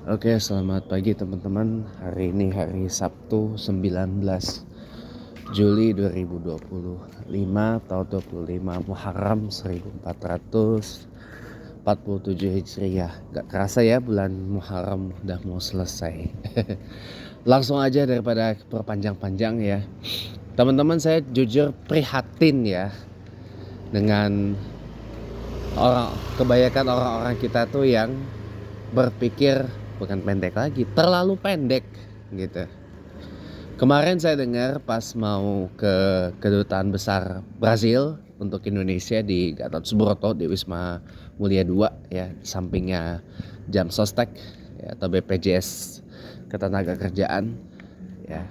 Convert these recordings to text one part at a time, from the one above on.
Oke, selamat pagi teman-teman. Hari ini hari Sabtu 19 Juli 2025 tahun 25 Muharram 1447 Hijriah. Gak kerasa ya bulan Muharram udah mau selesai. Langsung aja daripada perpanjang-panjang ya. Teman-teman, saya jujur prihatin ya dengan kebanyakan orang-orang kita tuh yang berpikir bukan pendek lagi, terlalu pendek gitu. Kemarin saya dengar pas mau ke kedutaan besar Brazil untuk Indonesia di Gatot Subroto di Wisma Mulia 2 ya, sampingnya Jam Sostek ya, atau BPJS Ketenagakerjaan ya.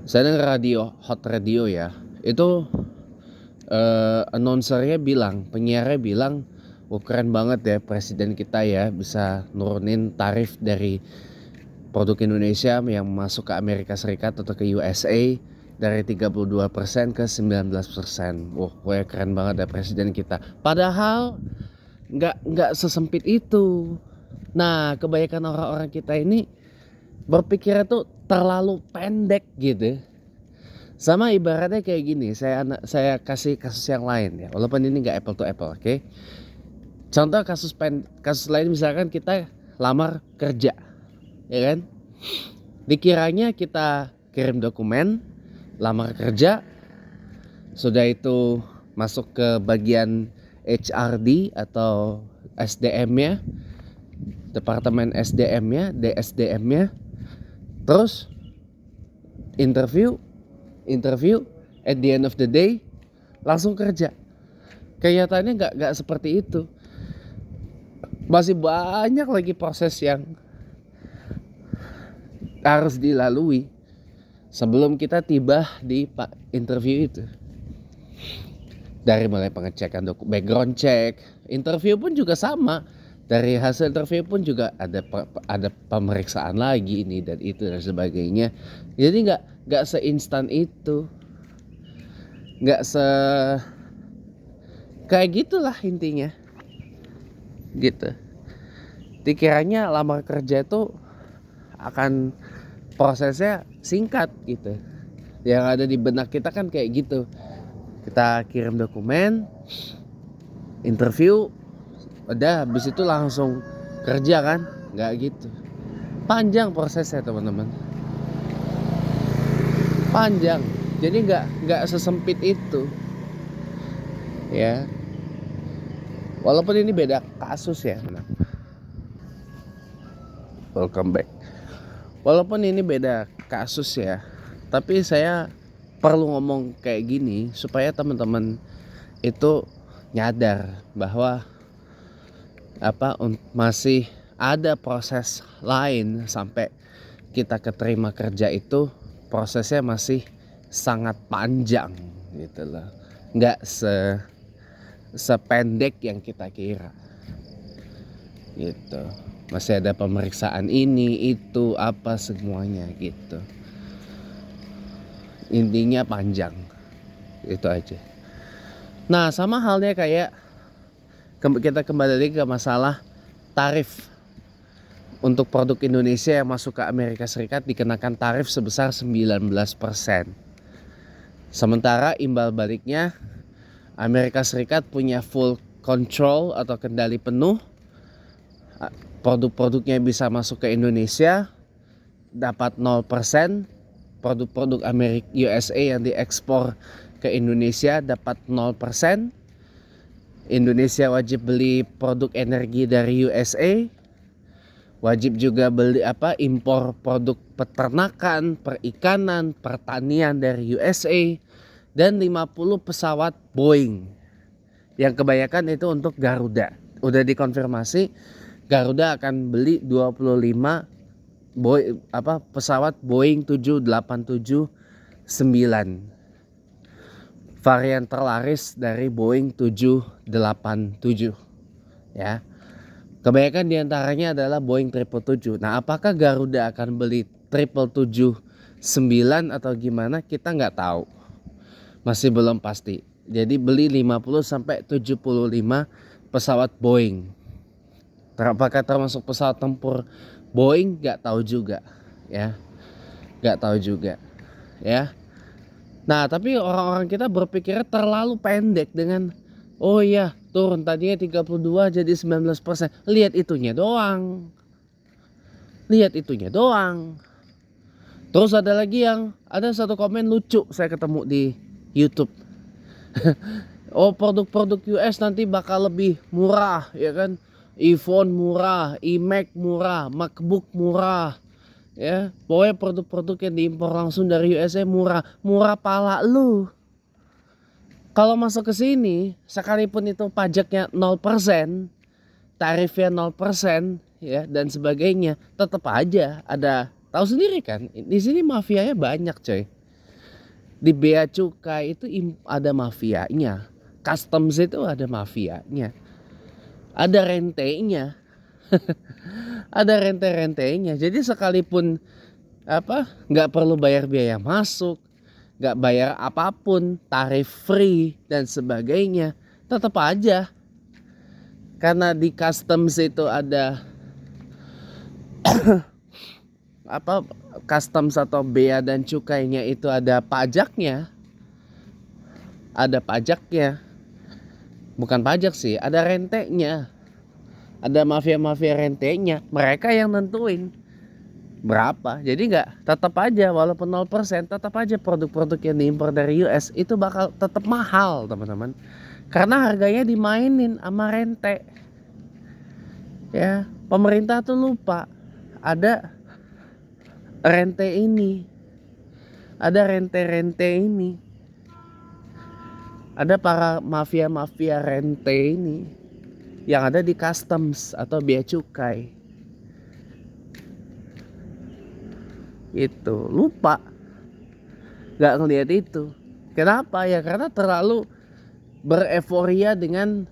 Saya dengar hot radio ya. Itu announcernya bilang, penyiarnya bilang, wah keren banget ya presiden kita ya bisa nurunin tarif dari produk Indonesia yang masuk ke Amerika Serikat atau ke USA dari 32% ke 19%. Wah, keren banget ya presiden kita. Padahal nggak sesempit itu. Nah, kebanyakan orang-orang kita ini berpikirnya tuh terlalu pendek gitu. Sama ibaratnya kayak gini, saya kasih kasus yang lain ya, walaupun ini nggak apple to apple, oke? Contoh kasus lain, misalkan kita lamar kerja, ya kan? Dikiranya kita kirim dokumen, lamar kerja, sudah itu masuk ke bagian HRD atau SDM-nya, Departemen SDM-nya, DSDM-nya, terus interview, at the end of the day langsung kerja. Kenyataannya nggak seperti itu. Masih banyak lagi proses yang harus dilalui sebelum kita tiba di interview itu. Dari mulai pengecekan background check, interview pun juga sama. Dari hasil interview pun juga ada pemeriksaan lagi ini dan itu dan sebagainya. Jadi nggak seinstan itu, nggak kayak gitulah intinya, gitu. Dikiranya lamar kerja itu akan prosesnya singkat gitu. Yang ada di benak kita kan kayak gitu. Kita kirim dokumen, interview, udah habis itu langsung kerja kan? Nggak gitu. Panjang prosesnya teman-teman. Panjang. Jadi nggak sesempit itu. Ya. Walaupun ini beda kasus ya. Welcome back. Walaupun ini beda kasus ya, tapi saya perlu ngomong kayak gini supaya teman-teman itu nyadar bahwa masih ada proses lain sampai kita keterima kerja itu, prosesnya masih sangat panjang gitu loh. Nggak sependek yang kita kira gitu. Masih ada pemeriksaan ini, itu, apa semuanya gitu. Intinya panjang. Itu aja. Nah, sama halnya kayak kita kembali lagi ke masalah tarif. Untuk produk Indonesia yang masuk ke Amerika Serikat dikenakan tarif sebesar 19%. Sementara imbal baliknya Amerika Serikat punya full control atau kendali penuh. Produk-produknya bisa masuk ke Indonesia dapat 0%. Produk-produk USA yang diekspor ke Indonesia dapat 0%. Indonesia wajib beli produk energi dari USA. Wajib juga beli impor produk peternakan, perikanan, pertanian dari USA. Dan 50 pesawat Boeing. Yang kebanyakan itu untuk Garuda. Udah dikonfirmasi Garuda akan beli 25 pesawat Boeing 787-9. Varian terlaris dari Boeing 787 ya. Kebanyakan diantaranya adalah Boeing 777. Nah, apakah Garuda akan beli 777-9 atau gimana? Kita nggak tahu. Masih belum pasti. Jadi beli 50 sampai 75 pesawat Boeing. Apakah termasuk pesawat tempur Boeing? Nggak tahu juga, ya. Nggak tahu juga, ya. Nah, tapi orang-orang kita berpikirnya terlalu pendek dengan, oh iya, turun tadinya 32 jadi 19%. Lihat itunya doang. Lihat itunya doang. Terus ada lagi ada satu komen lucu saya ketemu di YouTube. Oh, produk-produk US nanti bakal lebih murah, ya kan? iPhone murah, iMac murah, MacBook murah. Ya, pokoknya produk-produk yang diimpor langsung dari USA murah. Murah pala lu. Kalau masuk ke sini, sekalipun itu pajaknya 0%, tarifnya 0%, ya, dan sebagainya, tetap aja ada, tahu sendiri kan, di sini mafianya banyak, coy. Di bea cukai itu ada mafianya. Customs itu ada mafianya. Ada rentenya. Ada rente-rentenya. Jadi sekalipun nggak perlu bayar biaya masuk, nggak bayar apapun, tarif free dan sebagainya, tetap aja karena di customs itu ada customs atau bea dan cukainya itu ada pajaknya. Ada pajaknya. Bukan pajak sih, ada rentenya. Ada mafia-mafia rentenya. Mereka yang nentuin berapa. Jadi tetap aja walaupun 0%, tetap aja produk-produk yang diimpor dari US itu bakal tetap mahal, teman-teman. Karena harganya dimainin sama rente. Ya, pemerintah tuh lupa ada rente ini. Ada rente-rente ini. Ada para mafia-mafia rente ini yang ada di customs atau bea cukai. Itu lupa, nggak ngelihat itu. Kenapa ya? Karena terlalu bereforia dengan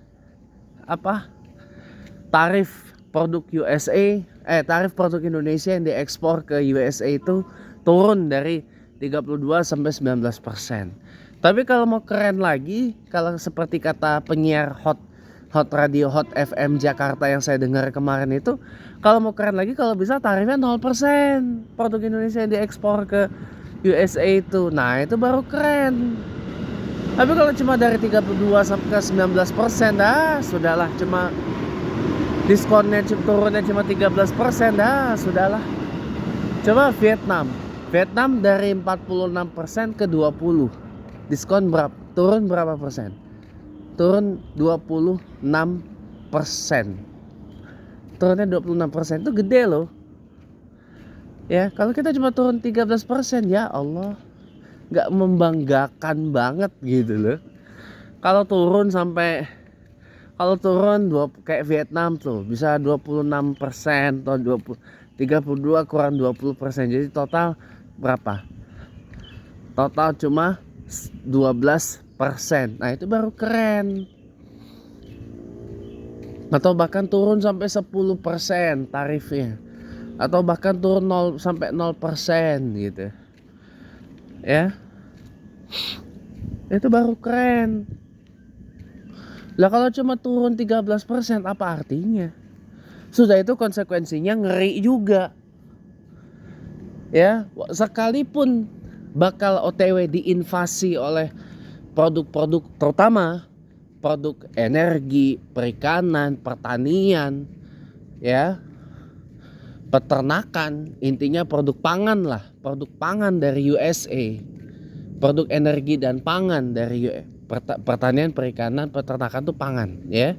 tarif produk USA, tarif produk Indonesia yang diekspor ke USA itu turun dari 32 sampai 19%. Tapi kalau mau keren lagi, kalau seperti kata penyiar hot radio, hot FM Jakarta yang saya dengar kemarin itu, kalau mau keren lagi, kalau bisa tarifnya 0% produk Indonesia yang diekspor ke USA itu. Nah, itu baru keren. Tapi kalau cuma dari 32 sampai ke 19%, sudahlah, cuma diskonnya turunnya cuma 13%, sudahlah. Coba Vietnam dari 46% ke 20%. Diskon berapa? Turun berapa persen? Turun 26%. Turunnya 26%, itu gede loh. Ya, kalau kita cuma turun 13%, ya Allah, nggak membanggakan banget gitu loh. Kalau turun kayak Vietnam tuh bisa 26% atau 32 kurang 20%. Jadi total berapa? Total cuma 12%. Nah, itu baru keren. Atau bahkan turun sampai 10% tarifnya. Atau bahkan turun 0% gitu. Ya. Itu baru keren. Lah kalau cuma turun 13%, apa artinya? Sudah itu konsekuensinya ngeri juga. Ya, sekalipun bakal OTW diinvasi oleh produk-produk, terutama produk energi, perikanan, pertanian, ya, peternakan, intinya produk pangan lah, produk pangan dari USA, produk energi dan pangan dari pertanian, perikanan, peternakan tuh pangan, ya.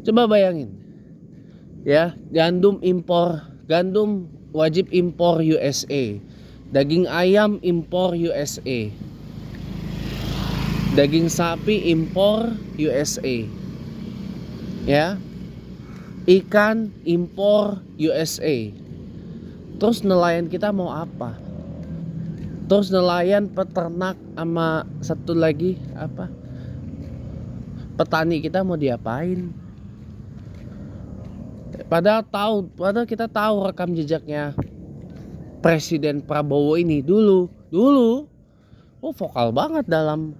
Coba bayangin, ya, gandum wajib impor USA. Daging ayam impor USA. Daging sapi impor USA. Ya. Ikan impor USA. Terus nelayan kita mau apa? Terus nelayan, peternak, sama satu lagi petani kita mau diapain? Padahal kita tahu rekam jejaknya Presiden Prabowo ini dulu vokal banget dalam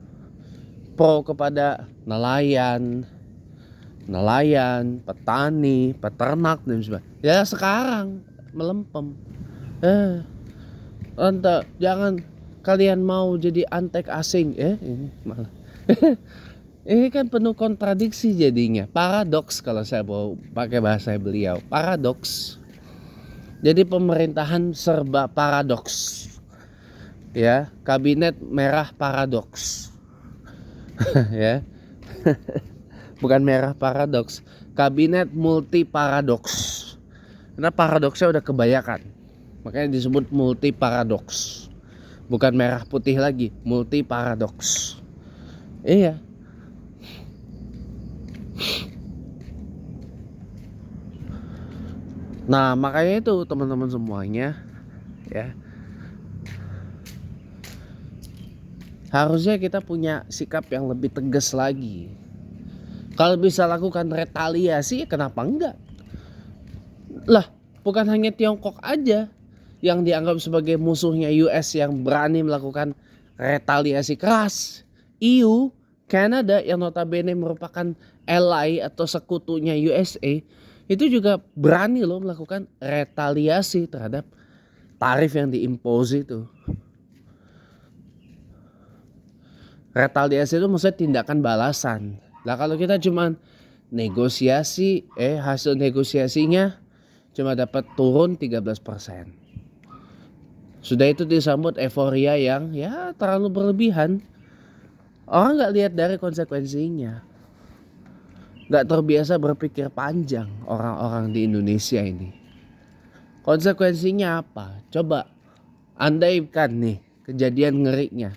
pro kepada nelayan, nelayan, petani, peternak dan sebagainya. Ya sekarang melempem. Anta jangan kalian mau jadi antek asing ini malah. Ini kan penuh kontradiksi jadinya. Paradoks kalau saya mau pakai bahasa beliau. Paradoks. Jadi pemerintahan serba paradoks. Ya, kabinet merah paradoks. Ya. Bukan merah paradoks, kabinet multi paradoks. Karena paradoksnya udah kebanyakan. Makanya disebut multi paradoks. Bukan merah putih lagi, multi paradoks. Iya. Nah, makanya itu teman-teman semuanya ya. Harusnya kita punya sikap yang lebih tegas lagi. Kalau bisa lakukan retaliasi, kenapa enggak? Lah, bukan hanya Tiongkok aja yang dianggap sebagai musuhnya US yang berani melakukan retaliasi keras. EU, Kanada yang notabene merupakan ally atau sekutunya USA, itu juga berani loh melakukan retaliasi terhadap tarif yang diimpose itu. Retaliasi itu maksudnya tindakan balasan. Lah kalau kita cuman negosiasi, hasil negosiasinya cuma dapat turun 13%. Sudah itu disambut euforia yang ya terlalu berlebihan. Orang gak lihat dari konsekuensinya. Gak terbiasa berpikir panjang orang-orang di Indonesia ini. Konsekuensinya apa? Coba andaikan nih kejadian ngerinya.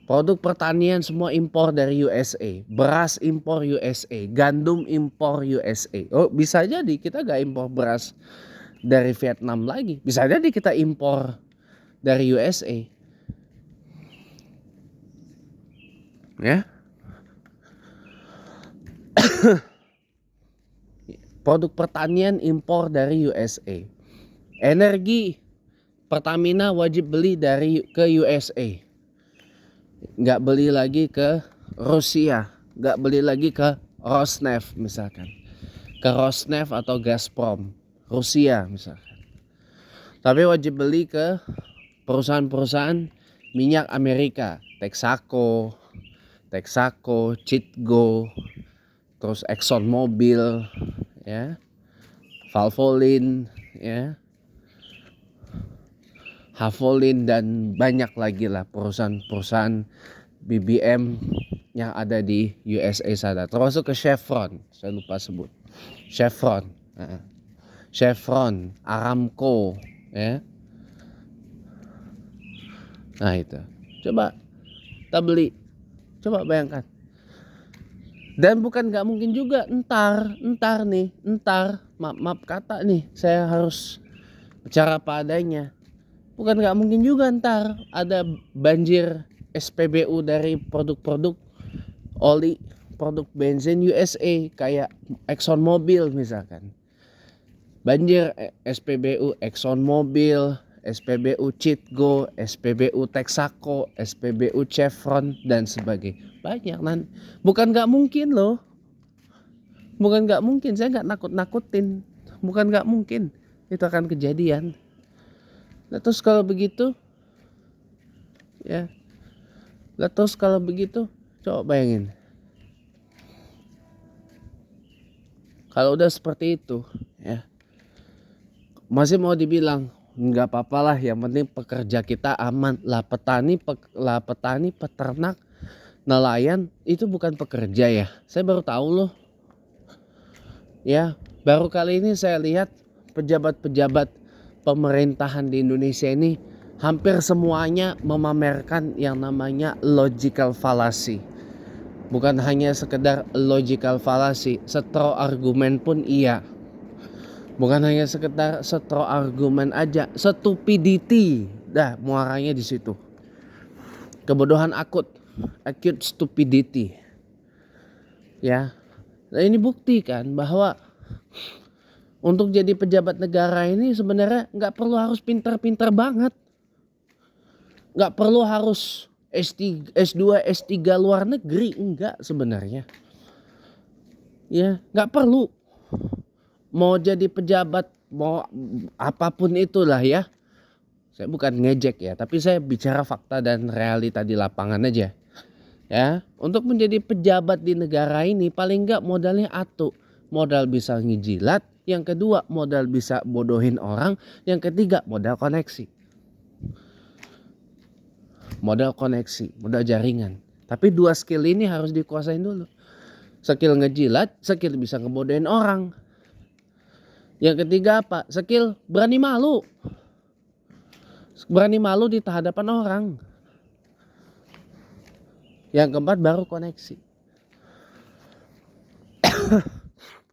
Produk pertanian semua impor dari USA. Beras impor USA. Gandum impor USA. Oh bisa jadi kita gak impor beras dari Vietnam lagi. Bisa jadi kita impor dari USA. Ya. Produk pertanian impor dari USA. Energi Pertamina wajib beli ke USA. Nggak beli lagi ke Rusia. Nggak beli lagi ke Rosneft misalkan. Ke Rosneft atau Gazprom. Rusia misalkan. Tapi wajib beli ke perusahaan-perusahaan minyak Amerika. Texaco, Citgo, terus Exxon Mobil, ya, Valvoline, ya, Havolin dan banyak lagi lah perusahaan-perusahaan BBM yang ada di USA sana. Termasuk ke Chevron, saya lupa sebut. Chevron, Aramco, ya. Nah itu, coba kita beli, coba bayangkan. Dan bukan gak mungkin juga entar maaf kata nih, saya harus bicara apa adanya. Bukan gak mungkin juga entar ada banjir SPBU dari produk-produk oli, produk bensin USA kayak Exxon Mobil misalkan. Banjir SPBU Exxon Mobil, SPBU Citgo, SPBU Texaco, SPBU Chevron dan sebagainya. Banyak nan. Bukan gak mungkin loh. Bukan gak mungkin, saya gak nakut-nakutin. Bukan gak mungkin itu akan kejadian. Nah, terus kalau begitu ya. Lah terus kalau begitu coba bayangin. Kalau udah seperti itu ya. Masih mau dibilang nggak apa-apa lah, yang penting pekerja kita aman. Lah petani, peternak, nelayan itu bukan pekerja ya. Saya baru tahu loh. Ya, baru kali ini saya lihat pejabat-pejabat pemerintahan di Indonesia ini hampir semuanya memamerkan yang namanya logical fallacy. Bukan hanya sekedar logical fallacy, setro argumen pun iya. Bukan hanya sekedar setro argumen aja, stupidity. Dah, muaranya di situ. Kebodohan akut, acute stupidity. Ya. Nah, ini bukti kan bahwa untuk jadi pejabat negara ini sebenarnya nggak perlu harus pintar-pintar banget. Nggak perlu harus S2, S3 luar negeri, enggak sebenarnya. Ya, nggak perlu mau jadi pejabat, mau apapun itulah ya. Saya bukan ngejek ya, tapi saya bicara fakta dan realita di lapangan aja. Ya, untuk menjadi pejabat di negara ini paling nggak modalnya atu. Modal bisa ngejilat, yang kedua modal bisa bodohin orang, yang ketiga modal koneksi. Modal koneksi, modal jaringan. Tapi dua skill ini harus dikuasain dulu. Skill ngejilat, skill bisa ngebodohin orang. Yang ketiga apa? Skill berani malu. Berani malu di hadapan orang. Yang keempat baru koneksi.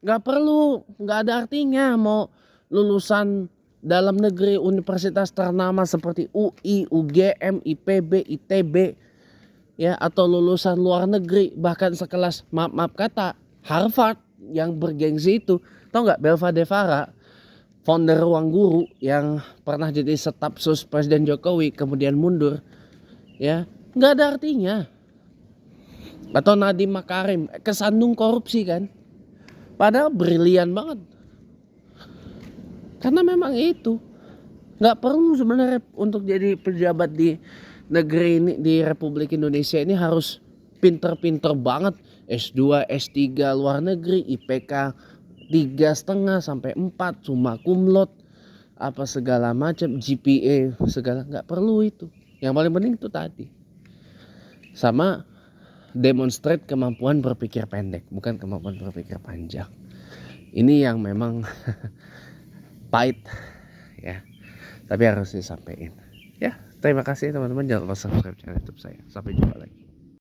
Gak perlu, gak ada artinya mau lulusan dalam negeri universitas ternama seperti UI, UGM, IPB, ITB, ya, atau lulusan luar negeri bahkan sekelas maaf kata Harvard yang bergengsi itu. Tahu nggak Belva Devara, founder Ruang Guru yang pernah jadi staf sus Presiden Jokowi kemudian mundur, ya, nggak ada artinya. Atau Nadiem Makarim kesandung korupsi kan, padahal brilian banget. Karena memang itu nggak perlu sebenarnya untuk jadi pejabat di negeri ini, di Republik Indonesia ini harus pinter-pinter banget, S2, S3 luar negeri, IPK 3,5 sampai 4, summa cum laude, apa segala macam, GPA segala, nggak perlu itu. Yang paling penting itu tadi, sama demonstrate kemampuan berpikir pendek, bukan kemampuan berpikir panjang. Ini yang memang pahit ya, tapi harus disampaikan ya. Terima kasih teman-teman, jangan lupa subscribe channel YouTube saya. Sampai jumpa lagi.